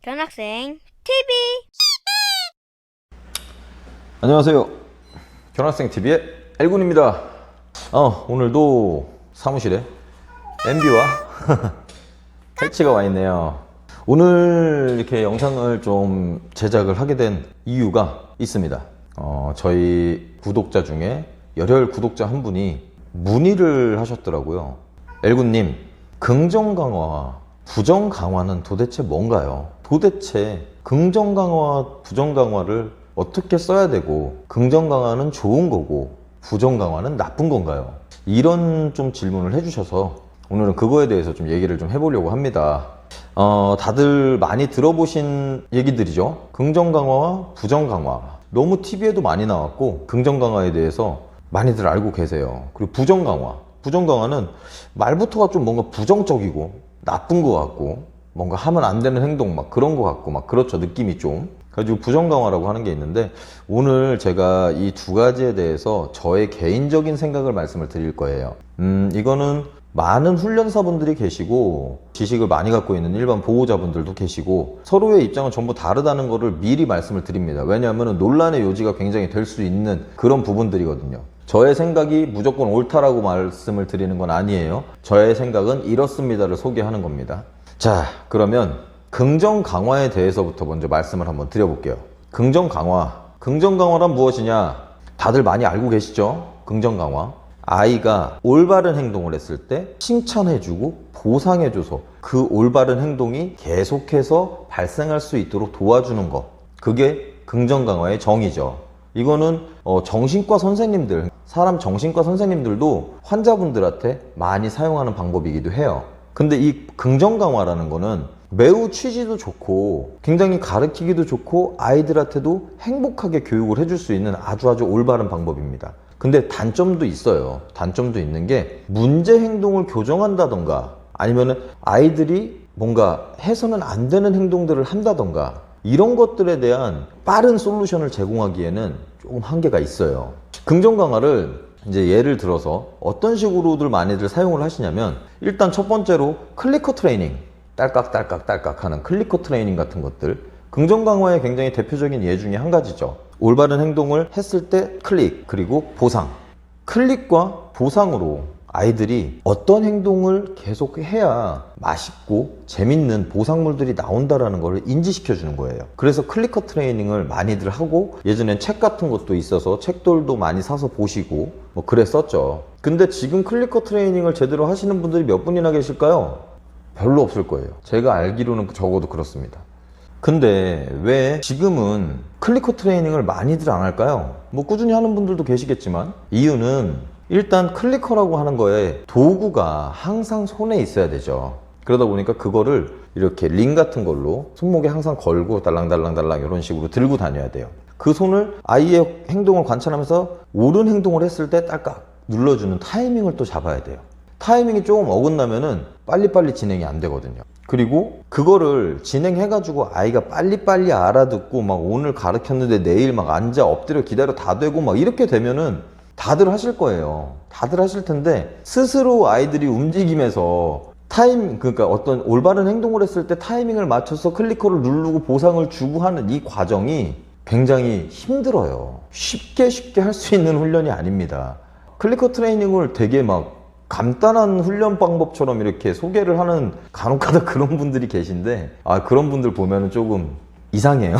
견학생 TV. 안녕하세요. 견학생 TV의 엘군입니다. 오늘도 사무실에 MB와 헬치가 와 있네요. 오늘 이렇게 영상을 좀 제작을 하게 된 이유가 있습니다. 저희 구독자 중에 열혈 구독자 한 분이 문의를 하셨더라고요. 엘군님, 긍정 강화와 부정 강화는 도대체 뭔가요? 도대체 긍정 강화와 부정 강화를 어떻게 써야 되고, 긍정 강화는 좋은 거고 부정 강화는 나쁜 건가요? 이런 좀 질문을 해주셔서 오늘은 그거에 대해서 좀 얘기를 좀 해보려고 합니다. 다들 많이 들어보신 얘기들이죠. 긍정 강화와 부정 강화. 너무 TV에도 많이 나왔고, 긍정 강화에 대해서 많이들 알고 계세요. 그리고 부정 강화. 부정 강화는 말부터가 좀 뭔가 부정적이고 나쁜 것 같고, 뭔가 하면 안 되는 행동 막 그런 것 같고 막 그렇죠. 느낌이 좀. 그래가지고 부정 강화라고 하는 게 있는데, 오늘 제가 이 두 가지에 대해서 저의 개인적인 생각을 말씀을 드릴 거예요. 이거는 많은 훈련사분들이 계시고 지식을 많이 갖고 있는 일반 보호자분들도 계시고 서로의 입장은 전부 다르다는 것을 미리 말씀을 드립니다. 왜냐하면 논란의 요지가 굉장히 될 수 있는 그런 부분들이거든요. 저의 생각이 무조건 옳다라고 말씀을 드리는 건 아니에요. 저의 생각은 이렇습니다를 소개하는 겁니다. 자, 그러면 긍정 강화에 대해서부터 먼저 말씀을 한번 드려볼게요. 긍정 강화. 긍정 강화란 무엇이냐? 다들 많이 알고 계시죠? 긍정 강화. 아이가 올바른 행동을 했을 때 칭찬해주고 보상해줘서 그 올바른 행동이 계속해서 발생할 수 있도록 도와주는 것. 그게 긍정 강화의 정의죠. 이거는 정신과 선생님들, 사람 정신과 선생님들도 환자분들한테 많이 사용하는 방법이기도 해요. 근데 이 긍정 강화라는 거는 매우 취지도 좋고 굉장히 가르치기도 좋고 아이들한테도 행복하게 교육을 해줄 수 있는 아주 올바른 방법입니다. 근데 단점도 있어요. 단점도 있는 게 문제 행동을 교정한다던가 아니면은 아이들이 뭔가 해서는 안 되는 행동들을 한다던가 이런 것들에 대한 빠른 솔루션을 제공하기에는 조금 한계가 있어요. 긍정 강화를 이제 예를 들어서 어떤 식으로들 많이들 사용을 하시냐면, 일단 첫 번째로 클리커 트레이닝, 딸깍딸깍 하는 클리커 트레이닝 같은 것들, 긍정 강화의 굉장히 대표적인 예 중에 한 가지죠. 올바른 행동을 했을 때 클릭, 그리고 보상. 클릭과 보상으로 아이들이 어떤 행동을 계속 해야 맛있고 재밌는 보상물들이 나온다라는 걸 인지시켜 주는 거예요. 그래서 클리커 트레이닝을 많이들 하고, 예전엔 책 같은 것도 있어서 책들도 많이 사서 보시고 뭐 그랬었죠. 근데 지금 클리커 트레이닝을 제대로 하시는 분들이 몇 분이나 계실까요? 별로 없을 거예요. 제가 알기로는 적어도 그렇습니다. 근데 왜 지금은 클리커 트레이닝을 많이들 안 할까요? 뭐 꾸준히 하는 분들도 계시겠지만, 이유는 일단 클리커라고 하는 거에 도구가 항상 손에 있어야 되죠. 그러다 보니까 그거를 이렇게 링 같은 걸로 손목에 항상 걸고 달랑달랑달랑 이런 식으로 들고 다녀야 돼요. 그 손을 아이의 행동을 관찰하면서 옳은 행동을 했을 때 딸깍 눌러주는 타이밍을 또 잡아야 돼요. 타이밍이 조금 어긋나면은 빨리빨리 진행이 안 되거든요. 그리고 그거를 진행해가지고 아이가 빨리빨리 알아듣고 막 오늘 가르쳤는데 내일 막 앉아 엎드려 기다려 다 되고 막 이렇게 되면은 다들 하실 거예요. 다들 하실 텐데, 스스로 아이들이 움직이면서 그러니까 어떤 올바른 행동을 했을 때 타이밍을 맞춰서 클리커를 누르고 보상을 주고 하는 이 과정이 굉장히 힘들어요. 쉽게 할 수 있는 훈련이 아닙니다. 클리커 트레이닝을 되게 막 간단한 훈련 방법처럼 이렇게 소개를 하는 간혹가다 그런 분들이 계신데, 그런 분들 보면은 조금 이상해요.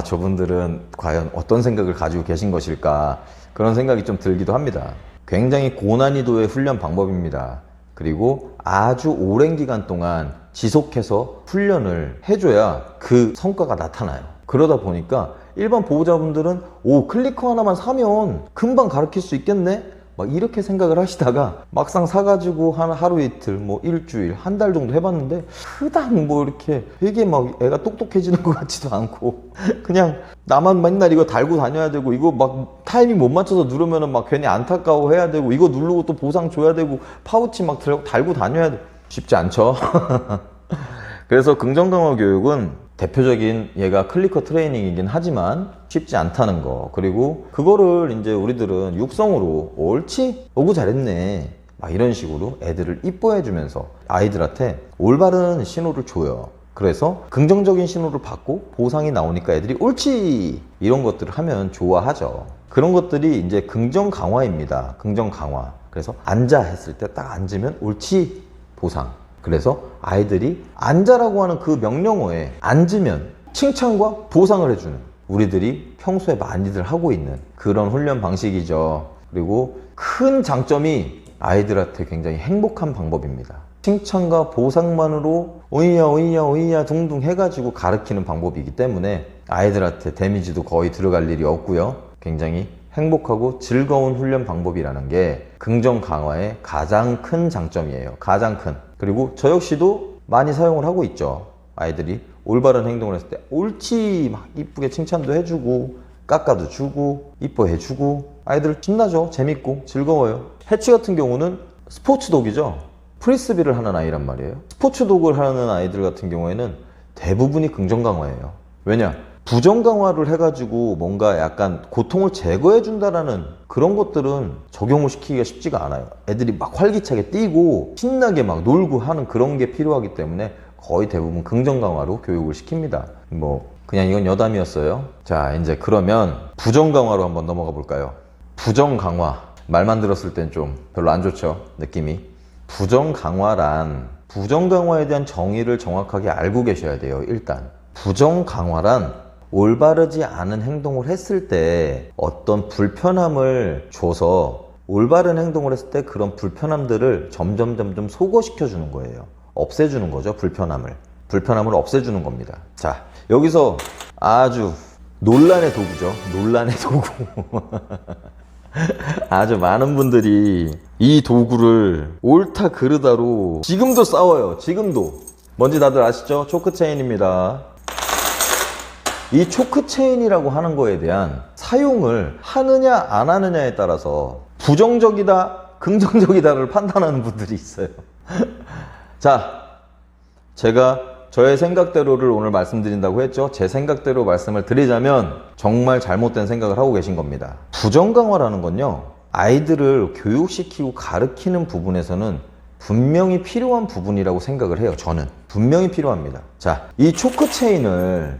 저분들은 과연 어떤 생각을 가지고 계신 것일까, 그런 생각이 좀 들기도 합니다. 굉장히 고난이도의 훈련 방법입니다. 그리고 아주 오랜 기간 동안 지속해서 훈련을 해줘야 그 성과가 나타나요. 그러다 보니까 일반 보호자분들은 클리커 하나만 사면 금방 가르칠 수 있겠네? 막 이렇게 생각을 하시다가 막상 사가지고 하루 이틀, 뭐 일주일, 한 달 정도 해봤는데 그닥 뭐 이렇게 되게 막 애가 똑똑해지는 것 같지도 않고, 그냥 나만 맨날 이거 달고 다녀야 되고, 이거 막 타이밍 못 맞춰서 누르면은 막 괜히 안타까워 해야 되고, 이거 누르고 또 보상 줘야 되고, 파우치 막 달고 다녀야 돼. 쉽지 않죠? 그래서 긍정 강화 교육은 대표적인 얘가 클리커 트레이닝이긴 하지만 쉽지 않다는 거. 그리고 그거를 이제 우리들은 육성으로 옳지? 오구 잘했네 막 이런 식으로 애들을 이뻐해 주면서 아이들한테 올바른 신호를 줘요. 그래서 긍정적인 신호를 받고 보상이 나오니까 애들이 옳지! 이런 것들을 하면 좋아하죠. 그런 것들이 이제 긍정 강화입니다. 긍정 강화. 그래서 앉아 했을 때 딱 앉으면 옳지! 보상. 그래서 아이들이 앉아라고 하는 그 명령어에 앉으면 칭찬과 보상을 해주는, 우리들이 평소에 많이들 하고 있는 그런 훈련 방식이죠. 그리고 큰 장점이 아이들한테 굉장히 행복한 방법입니다. 칭찬과 보상만으로 오이야 오이야 오이야 둥둥 해가지고 가르치는 방법이기 때문에 아이들한테 데미지도 거의 들어갈 일이 없고요. 굉장히 행복하고 즐거운 훈련 방법이라는 게 긍정 강화의 가장 큰 장점이에요. 가장 큰. 그리고 저 역시도 많이 사용을 하고 있죠. 아이들이 올바른 행동을 했을 때 옳지! 막 이쁘게 칭찬도 해주고 깎아도 주고 이뻐해주고 아이들 신나죠. 재밌고 즐거워요. 해치 같은 경우는 스포츠 독이죠. 프리스비를 하는 아이란 말이에요. 스포츠 독을 하는 아이들 같은 경우에는 대부분이 긍정 강화예요. 왜냐? 부정 강화를 해가지고 뭔가 약간 고통을 제거해 준다라는 그런 것들은 적용을 시키기가 쉽지가 않아요. 애들이 막 활기차게 뛰고 신나게 막 놀고 하는 그런 게 필요하기 때문에 거의 대부분 긍정 강화로 교육을 시킵니다. 그냥 이건 여담이었어요. 자, 이제 그러면 부정 강화로 한번 넘어가 볼까요? 부정 강화. 말만 들었을 땐 좀 별로 안 좋죠, 느낌이. 부정 강화란, 부정 강화에 대한 정의를 정확하게 알고 계셔야 돼요. 일단 부정 강화란 올바르지 않은 행동을 했을 때 어떤 불편함을 줘서 올바른 행동을 했을 때 그런 불편함들을 점점 소거시켜 주는 거예요. 없애주는 거죠. 불편함을 없애주는 겁니다. 자, 여기서 아주 논란의 도구죠. 논란의 도구. 아주 많은 분들이 이 도구를 옳다 그르다로 지금도 싸워요. 지금도. 뭔지 다들 아시죠? 초크체인입니다. 이 초크체인이라고 하는 거에 대한 사용을 하느냐 안 하느냐에 따라서 부정적이다 긍정적이다를 판단하는 분들이 있어요. 자, 제가 저의 생각대로를 오늘 말씀드린다고 했죠. 제 생각대로 말씀을 드리자면 정말 잘못된 생각을 하고 계신 겁니다. 부정 강화라는 건요, 아이들을 교육시키고 가르치는 부분에서는 분명히 필요한 부분이라고 생각을 해요. 저는 분명히 필요합니다. 자, 이 초크체인을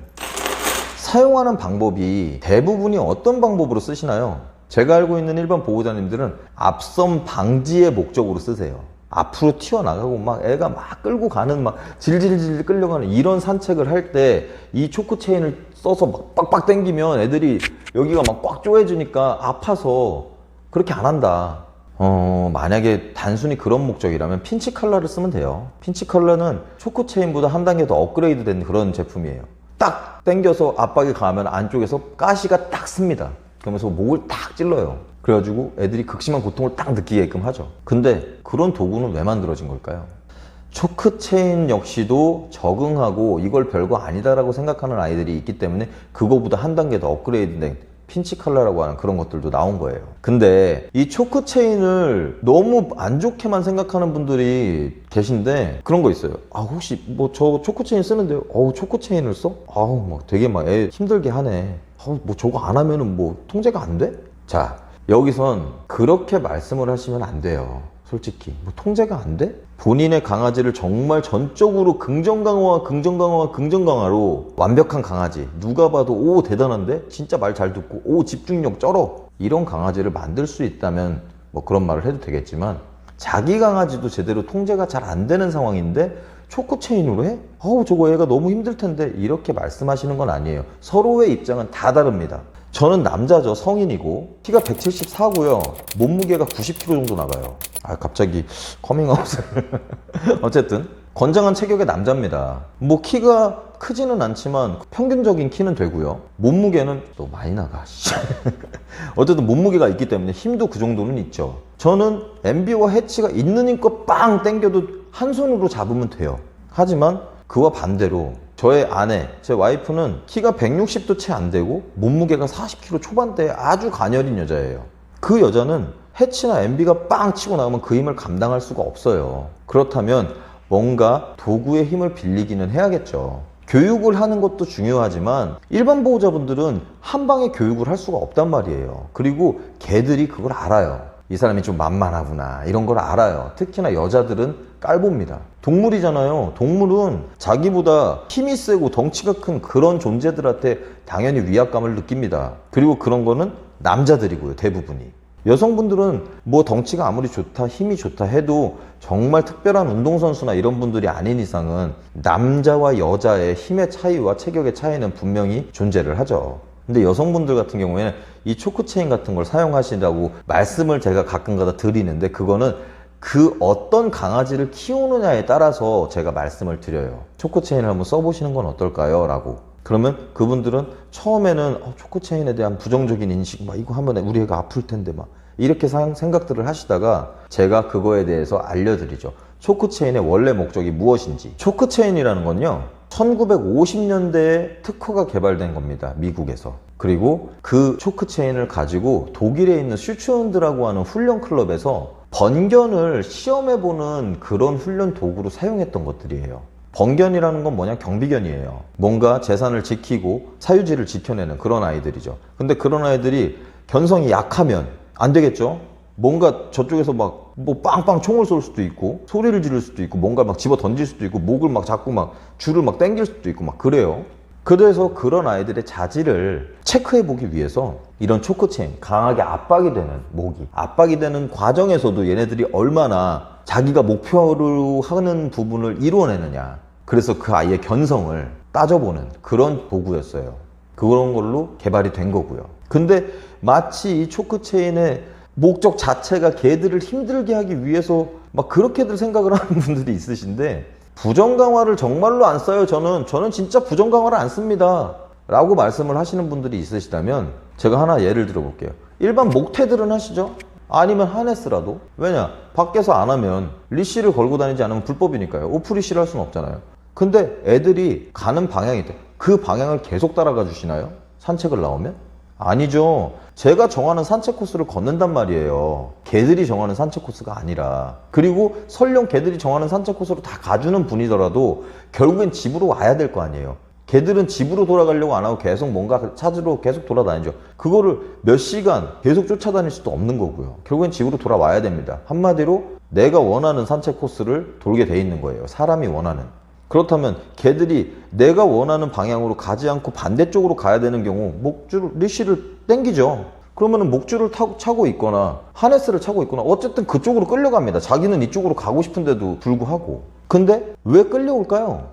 사용하는 방법이 대부분이 어떤 방법으로 쓰시나요? 제가 알고 있는 일반 보호자님들은 앞선 방지의 목적으로 쓰세요. 앞으로 튀어나가고 막 애가 막 끌고 가는 막 질질질 끌려가는 이런 산책을 할 때 이 초크 체인을 써서 막 빡빡 당기면 애들이 여기가 막 꽉 조여지니까 아파서 그렇게 안 한다. 만약에 단순히 그런 목적이라면 핀치 칼라를 쓰면 돼요. 핀치 칼라는 초크 체인보다 한 단계 더 업그레이드 된 그런 제품이에요. 딱 당겨서 압박이 가면 안쪽에서 가시가 딱 씁니다. 그러면서 목을 딱 찔러요. 그래가지고 애들이 극심한 고통을 딱 느끼게끔 하죠. 근데 그런 도구는 왜 만들어진 걸까요? 초크 체인 역시도 적응하고 이걸 별거 아니다라고 생각하는 아이들이 있기 때문에 그거보다 한 단계 더 업그레이드된 핀치 칼라라고 하는 그런 것들도 나온 거예요. 근데 이 초크 체인을 너무 안 좋게만 생각하는 분들이 계신데 그런 거 있어요. 아, 혹시 저 초크 체인 쓰는데요? 초크 체인을 써? 되게 막 애 힘들게 하네. 저거 안 하면은 통제가 안 돼? 자, 여기선 그렇게 말씀을 하시면 안 돼요. 솔직히 통제가 안 돼? 본인의 강아지를 정말 전적으로 긍정 강화로 완벽한 강아지, 누가 봐도 대단한데? 진짜 말 잘 듣고 집중력 쩔어, 이런 강아지를 만들 수 있다면 그런 말을 해도 되겠지만, 자기 강아지도 제대로 통제가 잘 안 되는 상황인데 초크 체인으로 해? 저거 애가 너무 힘들 텐데, 이렇게 말씀하시는 건 아니에요. 서로의 입장은 다 다릅니다. 저는 남자죠. 성인이고 키가 174고요 몸무게가 90kg 정도 나가요. 갑자기 커밍아웃을. 어쨌든 건장한 체격의 남자입니다. 키가 크지는 않지만 평균적인 키는 되고요. 몸무게는 또 많이 나가. 어쨌든 몸무게가 있기 때문에 힘도 그 정도는 있죠. 저는 MB와 해치가 있는 힘껏 빵 당겨도 한 손으로 잡으면 돼요. 하지만 그와 반대로 저의 아내, 제 와이프는 키가 160도 채 안 되고 몸무게가 40kg 초반대에 아주 가녀린 여자예요. 그 여자는 해치나 MB가 빵 치고 나가면 그 힘을 감당할 수가 없어요. 그렇다면 뭔가 도구의 힘을 빌리기는 해야겠죠. 교육을 하는 것도 중요하지만 일반 보호자분들은 한 방에 교육을 할 수가 없단 말이에요. 그리고 걔들이 그걸 알아요. 이 사람이 좀 만만하구나, 이런 걸 알아요. 특히나 여자들은 깔봅니다. 동물이잖아요. 동물은 자기보다 힘이 세고 덩치가 큰 그런 존재들한테 당연히 위압감을 느낍니다. 그리고 그런 거는 남자들이고요, 대부분이. 여성분들은 뭐 덩치가 아무리 좋다, 힘이 좋다 해도 정말 특별한 운동선수나 이런 분들이 아닌 이상은 남자와 여자의 힘의 차이와 체격의 차이는 분명히 존재를 하죠. 근데 여성분들 같은 경우에는 이 초크체인 같은 걸 사용하시라고 말씀을 제가 가끔가다 드리는데, 그거는 그 어떤 강아지를 키우느냐에 따라서 제가 말씀을 드려요. 초크체인을 한번 써보시는 건 어떨까요? 라고. 그러면 그분들은 처음에는 초크체인에 대한 부정적인 인식, 막 이거 하면 우리 애가 아플 텐데 막 이렇게 생각들을 하시다가 제가 그거에 대해서 알려드리죠. 초크체인의 원래 목적이 무엇인지. 초크체인이라는 건요, 1950년대에 특허가 개발된 겁니다. 미국에서. 그리고 그 초크체인을 가지고 독일에 있는 슈츠훈드라고 하는 훈련 클럽에서 번견을 시험해보는 그런 훈련 도구로 사용했던 것들이에요. 번견이라는 건 뭐냐? 경비견이에요. 뭔가 재산을 지키고 사유지를 지켜내는 그런 아이들이죠. 근데 그런 아이들이 견성이 약하면 안 되겠죠? 뭔가 저쪽에서 막 뭐 빵빵 총을 쏠 수도 있고 소리를 지를 수도 있고 뭔가 막 집어 던질 수도 있고 목을 막 잡고 막 줄을 막 당길 수도 있고 막 그래요. 그래서 그런 아이들의 자질을 체크해 보기 위해서 이런 초크체인, 강하게 압박이 되는, 목이 압박이 되는 과정에서도 얘네들이 얼마나 자기가 목표로 하는 부분을 이루어내느냐, 그래서 그 아이의 견성을 따져보는 그런 도구였어요. 그런 걸로 개발이 된 거고요. 근데 마치 이 초크체인의 목적 자체가 걔들을 힘들게 하기 위해서 막 그렇게들 생각을 하는 분들이 있으신데, 부정강화를 정말로 안 써요. 저는 진짜 부정강화를 안 씁니다 라고 말씀을 하시는 분들이 있으시다면 제가 하나 예를 들어 볼게요. 일반 목태들은 하시죠? 아니면 하네스라도. 왜냐? 밖에서 안 하면 리시를 걸고 다니지 않으면 불법이니까요. 오프리시를 할 수는 없잖아요. 근데 애들이 가는 방향이 있대. 그 방향을 계속 따라가 주시나요? 산책을 나오면? 아니죠. 제가 정하는 산책 코스를 걷는단 말이에요. 걔들이 정하는 산책 코스가 아니라. 그리고 설령 걔들이 정하는 산책 코스로 다 가주는 분이더라도 결국엔 집으로 와야 될 거 아니에요. 걔들은 집으로 돌아가려고 안 하고 계속 뭔가 찾으러 계속 돌아다니죠. 그거를 몇 시간 계속 쫓아다닐 수도 없는 거고요. 결국엔 집으로 돌아와야 됩니다. 한마디로 내가 원하는 산책 코스를 돌게 돼 있는 거예요. 사람이 원하는. 그렇다면 걔들이 내가 원하는 방향으로 가지 않고 반대쪽으로 가야 되는 경우 목줄, 리시를 당기죠. 그러면은 목줄을 차고 있거나 하네스를 차고 있거나 어쨌든 그쪽으로 끌려갑니다. 자기는 이쪽으로 가고 싶은데도 불구하고. 근데 왜 끌려올까요?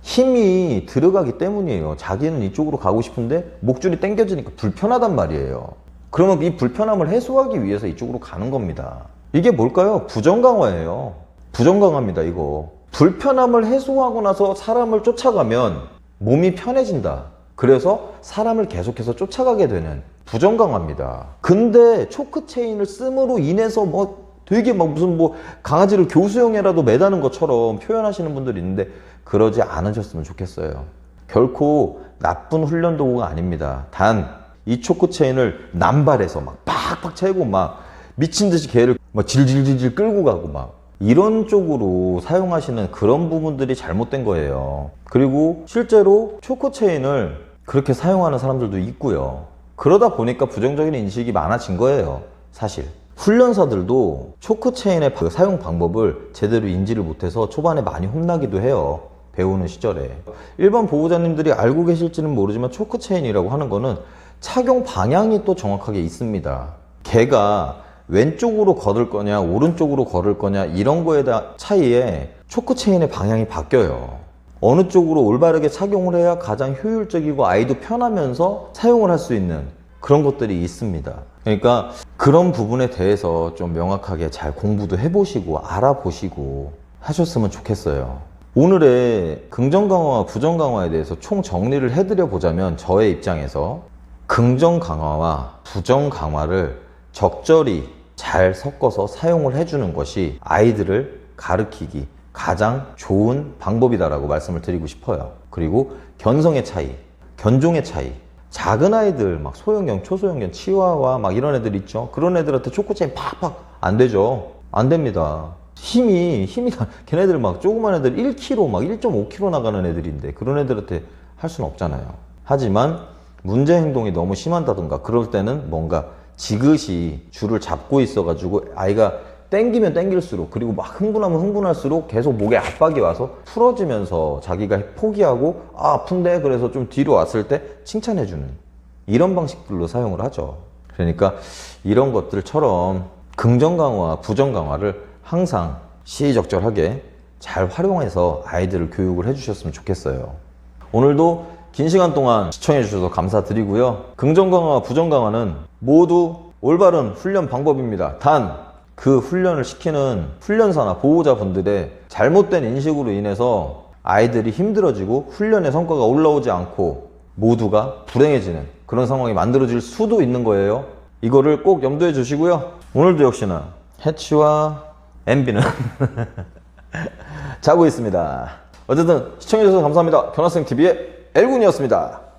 힘이 들어가기 때문이에요. 자기는 이쪽으로 가고 싶은데 목줄이 당겨지니까 불편하단 말이에요. 그러면 이 불편함을 해소하기 위해서 이쪽으로 가는 겁니다. 이게 뭘까요? 부정강화예요. 부정강화입니다, 이거. 불편함을 해소하고 나서 사람을 쫓아가면 몸이 편해진다. 그래서 사람을 계속해서 쫓아가게 되는 부정강화입니다. 근데 초크체인을 씀으로 인해서 뭐 되게 막 무슨 뭐 강아지를 교수형에라도 매다는 것처럼 표현하시는 분들이 있는데 그러지 않으셨으면 좋겠어요. 결코 나쁜 훈련 도구가 아닙니다. 단 이 초크체인을 남발해서 막 팍팍 채고 막 미친 듯이 개를 막 질질질질 끌고 가고 막 이런 쪽으로 사용하시는 그런 부분들이 잘못된 거예요. 그리고 실제로 초크체인을 그렇게 사용하는 사람들도 있고요. 그러다 보니까 부정적인 인식이 많아진 거예요, 사실. 훈련사들도 초크체인의 사용 방법을 제대로 인지를 못해서 초반에 많이 혼나기도 해요. 배우는 시절에. 일반 보호자님들이 알고 계실지는 모르지만 초크체인이라고 하는 거는 착용 방향이 또 정확하게 있습니다. 개가 왼쪽으로 걸을 거냐 오른쪽으로 걸을 거냐 이런 거에 대한 차이에 초크체인의 방향이 바뀌어요. 어느 쪽으로 올바르게 착용을 해야 가장 효율적이고 아이도 편하면서 사용을 할 수 있는 그런 것들이 있습니다. 그러니까 그런 부분에 대해서 좀 명확하게 잘 공부도 해보시고 알아보시고 하셨으면 좋겠어요. 오늘의 긍정 강화와 부정 강화에 대해서 총 정리를 해드려 보자면, 저의 입장에서 긍정 강화와 부정 강화를 적절히 잘 섞어서 사용을 해주는 것이 아이들을 가르치기 가장 좋은 방법이다라고 말씀을 드리고 싶어요. 그리고 견성의 차이, 견종의 차이, 작은 아이들 막 소형견, 초소형견, 치와와 막 이런 애들 있죠. 그런 애들한테 초코체인 팍팍 안 되죠. 안 됩니다. 힘이 걔네들 막 조그만 애들 1kg 막 1.5kg 나가는 애들인데 그런 애들한테 할 수는 없잖아요. 하지만 문제 행동이 너무 심한다던가 그럴 때는 뭔가 지그시 줄을 잡고 있어가지고 아이가 땡기면 땡길수록, 그리고 막 흥분하면 흥분할수록 계속 목에 압박이 와서 풀어지면서 자기가 포기하고 아픈데 그래서 좀 뒤로 왔을 때 칭찬해주는 이런 방식들로 사용을 하죠. 그러니까 이런 것들처럼 긍정 강화, 부정 강화를 항상 시의적절하게 잘 활용해서 아이들을 교육을 해주셨으면 좋겠어요. 오늘도 긴 시간 동안 시청해 주셔서 감사드리고요. 긍정 강화와 부정 강화는 모두 올바른 훈련 방법입니다. 단 그 훈련을 시키는 훈련사나 보호자분들의 잘못된 인식으로 인해서 아이들이 힘들어지고 훈련의 성과가 올라오지 않고 모두가 불행해지는 그런 상황이 만들어질 수도 있는 거예요. 이거를 꼭 염두에 두시고요. 오늘도 역시나 해치와 MB는 자고 있습니다. 어쨌든 시청해주셔서 감사합니다. 견학생TV의 엘군이었습니다.